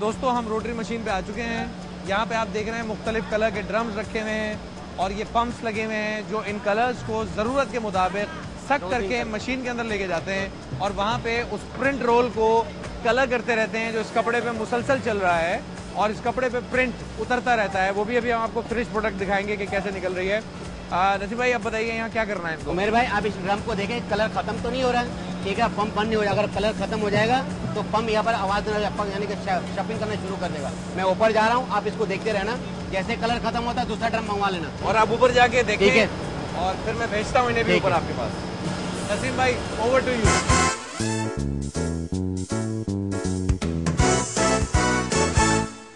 दोस्तों हम rotary machine पे आ चुके हैं। यहाँ पे आप देख रहे हैं मुख्तलिफ कलर के ड्रम्स रखे हुए हैं और ये पंप्स लगे हुए हैं जो इन कलर्स को ज़रूरत के मुताबिक सक करके मशीन के अंदर लेके जाते हैं और वहाँ पे उस प्रिंट रोल को कलर करते रहते हैं जो इस कपड़े पे मुसलसल चल रहा है और इस कपड़े पे प्रिंट उतरता रहता है। वो भी अभी हम आपको फिनिश प्रोडक्ट दिखाएंगे कि कैसे निकल रही है। नसीब भाई आप बताइए यहाँ क्या करना है इनको? मेरे भाई आप इस ड्रम को देखें, कलर खत्म तो नहीं हो रहा है, ठीक है, पंप बंद नहीं हो जाएगा। अगर कलर खत्म हो जाएगा तो पंप यहाँ पर आवाज यानी कि शपिंग करना शुरू कर देगा। मैं ऊपर जा रहा हूँ, आप इसको देखते रहना, जैसे कलर खत्म होता है दूसरा ड्रम मंगवा लेना और आप ऊपर जाके देखें, ठीक है, और फिर मैं भेजता हूँ इन्हें भी ऊपर आपके पास। नसीम भाई ओवर टू यू।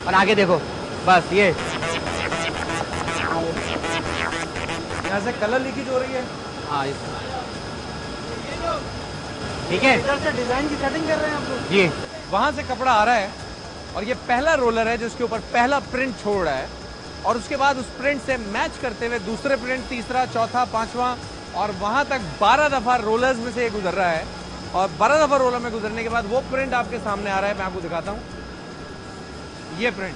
और आगे देखो, बस ये यहाँ से कलर लीकेज हो रही है। हाँ ठीक है, इधर से डिजाइन की सेटिंग कर रहे हैं आप लोग जी। वहां से कपड़ा आ रहा है और ये पहला रोलर है जिसके ऊपर पहला प्रिंट छोड़ रहा है और उसके बाद उस प्रिंट से मैच करते हुए दूसरे प्रिंट, तीसरा, चौथा, पांचवा और वहां तक 12 दफा रोलर्स में से ये गुजर रहा है। और 12 दफा रोलर में गुजरने के बाद वो प्रिंट आपके सामने आ रहा है। मैं आपको दिखाता हूँ ये प्रिंट,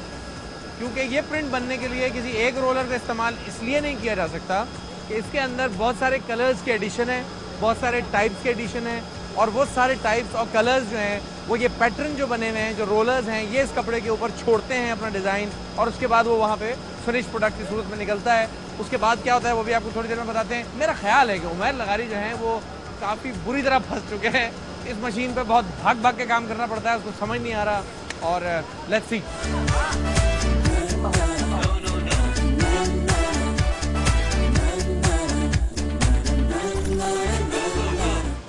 क्योंकि ये प्रिंट बनने के लिए किसी एक रोलर का इस्तेमाल इसलिए नहीं किया जा सकता कि इसके अंदर बहुत सारे कलर्स के एडिशन है, बहुत सारे टाइप्स के एडिशन है और वो सारे टाइप्स और कलर्स जो हैं वो ये पैटर्न जो बने हुए हैं, जो रोलर्स हैं, ये इस कपड़े के ऊपर छोड़ते हैं अपना डिज़ाइन और उसके बाद वो वहाँ पे फिनिश प्रोडक्ट की सूरत में निकलता है। उसके बाद क्या होता है वो भी आपको थोड़ी देर में बताते हैं। मेरा ख्याल है कि उमैर लगारी जो है वो काफ़ी बुरी तरह फंस चुके हैं इस मशीन पर। बहुत भाग भाग के काम करना पड़ता है, उसको समझ नहीं आ रहा। और लेट्स सी।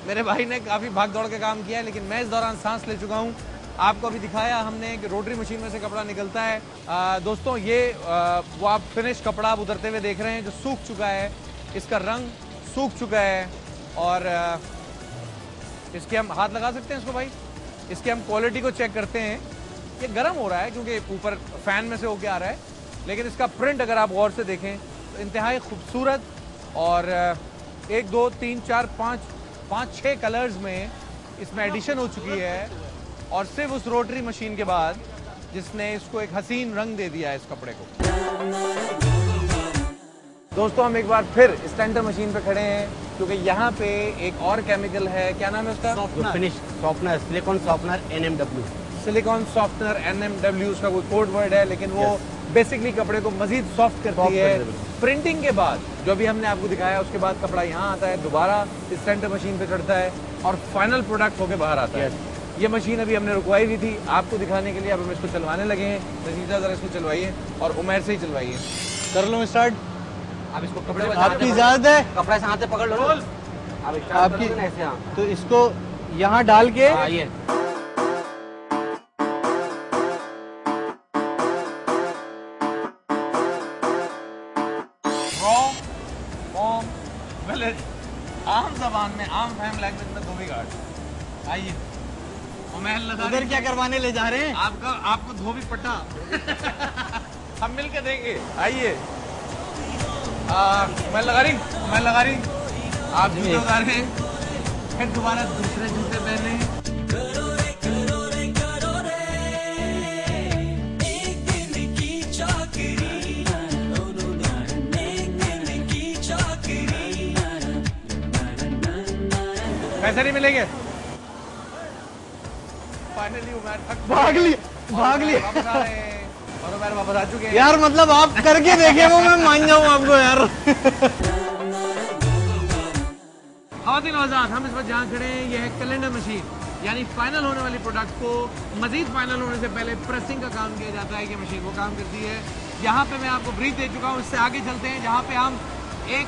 मेरे भाई ने काफ़ी भाग दौड़ के काम किया है, लेकिन मैं इस दौरान सांस ले चुका हूँ। आपको अभी दिखाया हमने कि रोटरी मशीन में से कपड़ा निकलता है। दोस्तों ये वो आप फिनिश कपड़ा आप उतरते हुए देख रहे हैं जो सूख चुका है, इसका रंग सूख चुका है और इसके हम हाथ लगा सकते हैं इसको भाई, इसकी हम क्वालिटी को चेक करते हैं। ये गर्म हो रहा है क्योंकि ऊपर फैन में से होके आ रहा है, लेकिन इसका प्रिंट अगर आप गौर से देखें तो इंतहाई खूबसूरत और 1 2 3 4 5 6 कलर्स में इसमें एडिशन हो चुकी है और सिर्फ उस रोटरी मशीन के बाद जिसने इसको एक हसीन रंग दे दिया है इस कपड़े को। दोस्तों हम एक बार फिर स्टैंडर मशीन पे खड़े हैं क्योंकि यहाँ पे एक और केमिकल है, क्या नाम है उसका? Finish softener, silicon softener NMW। Silicon softener NMW उसका कोई कोड वर्ड है, लेकिन वो बेसिकली कपड़े को मजीद सॉफ्ट करती है। प्रिंटिंग के बाद जो भी हमने आपको दिखाया उसके बाद कपड़ा यहाँ आता है, दोबारा इस सेंटर मशीन पे चढ़ता है और फाइनल प्रोडक्ट होके बाहर आता है। ये मशीन अभी हमने रुकवाई हुई थी आपको दिखाने के लिए, अब हम इसको चलवाने लगे हैं। नजीजा जरा इसको चलवाइए और उमैर से ही चलवाइए। कर लो स्टार्ट। आप इसको कपड़े आपकी इजाजत है? कपड़े से हाथ से पकड़ लो आपकी, तो इसको यहाँ डाल के ये आम जबान में, आम फैम लैंग्वेज में धोबी घाट। आइए उधर क्या करवाने ले जा रहे हैं? आपको धोबी पट्टा हम मिल के देंगे। आइए मैं लगा रही आप जूते उतारे फिर दोबारा दूसरे जूते पहने। पैसे नहीं मिलेंगे। फाइनली उमैर भाग लिया और उमैर वापस आ चुके हैं। यार मतलब आप करके देखे वो मैं मान जाऊँ आपको यार। ख़वातीन आज़ाद, हम इस वक्त जहाँ खड़े हैं ये है कैलेंडर मशीन, यानी फाइनल होने वाली प्रोडक्ट को मजीद फाइनल होने से पहले प्रेसिंग का काम किया जाता है। ये मशीन वो काम करती है। यहाँ पे मैं आपको ब्रीफ दे चुका हूँ, इससे आगे चलते हैं जहाँ पे हम एक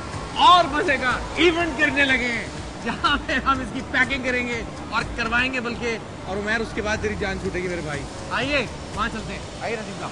और मजे का इवेंट करने लगे हैं, जहाँ पे हम इसकी पैकिंग करेंगे और करवाएंगे बल्कि, और उमैर उसके बाद तेरी जान छूटेगी मेरे भाई। आइए वहाँ चलते हैं। आइए रसीद साहब,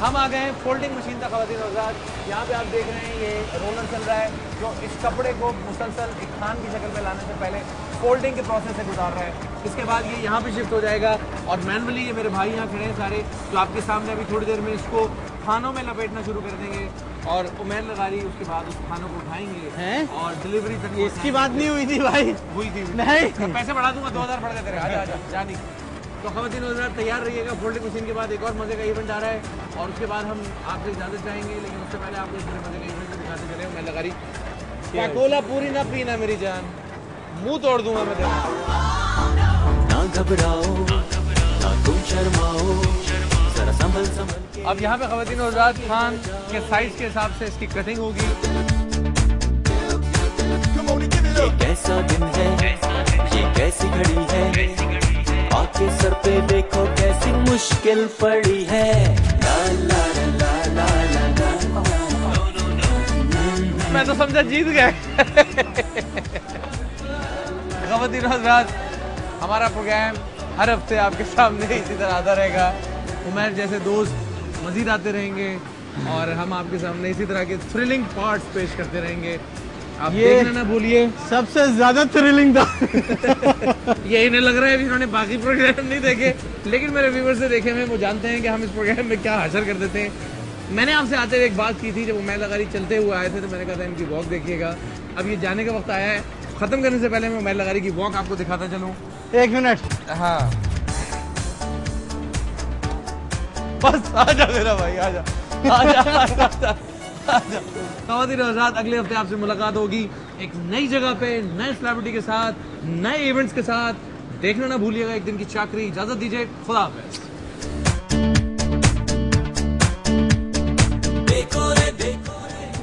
हम आ गए हैं फोल्डिंग मशीन तक। ख़वातीन और हज़रात, यहाँ पे आप देख रहे हैं ये रोलर चल रहा है जो इस कपड़े को मुसलसल एक खान की शक्ल में लाने से पहले फोल्डिंग के प्रोसेस से गुजार रहा है। इसके बाद ये यहाँ पे शिफ्ट हो जाएगा और मैनुअली ये मेरे भाई यहाँ खड़े हैं सारे, जो आपके सामने अभी थोड़ी देर में इसको खानों में लपेटना शुरू कर देंगे और उमेर लगारी उसके बाद उस खानों को उठाएंगे हैं? और डिलीवरी तक इसकी बात नहीं हुई थी भाई। हुई थी। नहीं। तो पैसे बढ़ा दूंगा, 2000 बढ़ गए तेरे। आजा आजा जानी। तो ख़वातीन और हज़रात तैयार रहिएगा, फोल्डिंग मशीन के बाद एक और मज़े का इवेंट आ रहा है और उसके बाद हम आपसे इजाज़त चाहेंगे, लेकिन उससे पहले आपको इस बड़े मज़े का इवेंट दिखाते चले। उमेर लगारी क्या कोला पूरी ना पीना मेरी जान, मुंह तोड़ दूंगा मैं तेरा। ना घबराओ ना तुम शर्माओ, जरा संभल संभल के। अब यहाँ पे ख़वातीन और हज़रात खान के साइज के हिसाब से इसकी कटिंग होगी। ये कैसा दिन है, ये कैसी घड़ी है, आके सर पे देखो कैसी मुश्किल पड़ी है। ला ला ला ला ला ला। मैं तो समझा जीत गए। ख़वातीन और हज़रात, हमारा प्रोग्राम हर हफ्ते आपके सामने इसी तरह आता रहेगा। उमर जैसे दोस्त मजीद आते रहेंगे और हम आपके सामने इसी तरह के थ्रिलिंग पार्ट्स पेश करते रहेंगे। आप देखना ना भूलिए। सबसे ज्यादा थ्रिलिंग था। ये इन्हें लग रहा है इन्होंने बाकी प्रोग्राम नहीं देखे, लेकिन मेरे व्यूअर्स से देखे हुए वो जानते हैं कि हम इस प्रोग्राम में क्या हासिल कर देते हैं। मैंने आपसे आते हुए एक बात की थी, जब उमेर लगारी चलते हुए आए थे तो मैंने कहा था इनकी वॉक देखिएगा। अब ये जाने का वक्त आया है, खत्म करने से पहले मैं उमेर लगारी की वॉक आपको दिखाता चलूं। 1 मिनट। हाँ बस आजा मेरा भाई, आजा आजा आजा आजा आजा। ख़वातीन और हज़रात, अगले हफ्ते आपसे मुलाकात होगी एक नई जगह पे, नए सेलिब्रिटी के साथ, नए इवेंट्स के साथ। देखना ना भूलिएगा एक दिन की चाकरी। इजाजत दीजिए, खुदा हाफिज़।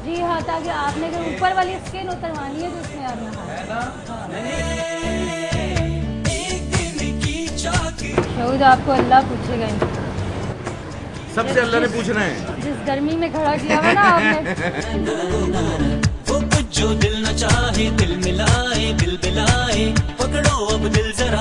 जी हाँ, ताकि आपने अगर ऊपर वाली स्किन उतरवानी है तो उसमें आप शहीद आपको अल्लाह पूछेगा इनसे। सबसे अल्लाह ने पूछना है। जिस गर्मी में खड़ा किया हुआ ना आपने। वो कुछ जो दिल न चाहे दिल मिलाए, दिल बिलाए, पकड़ो अब दिल जरा।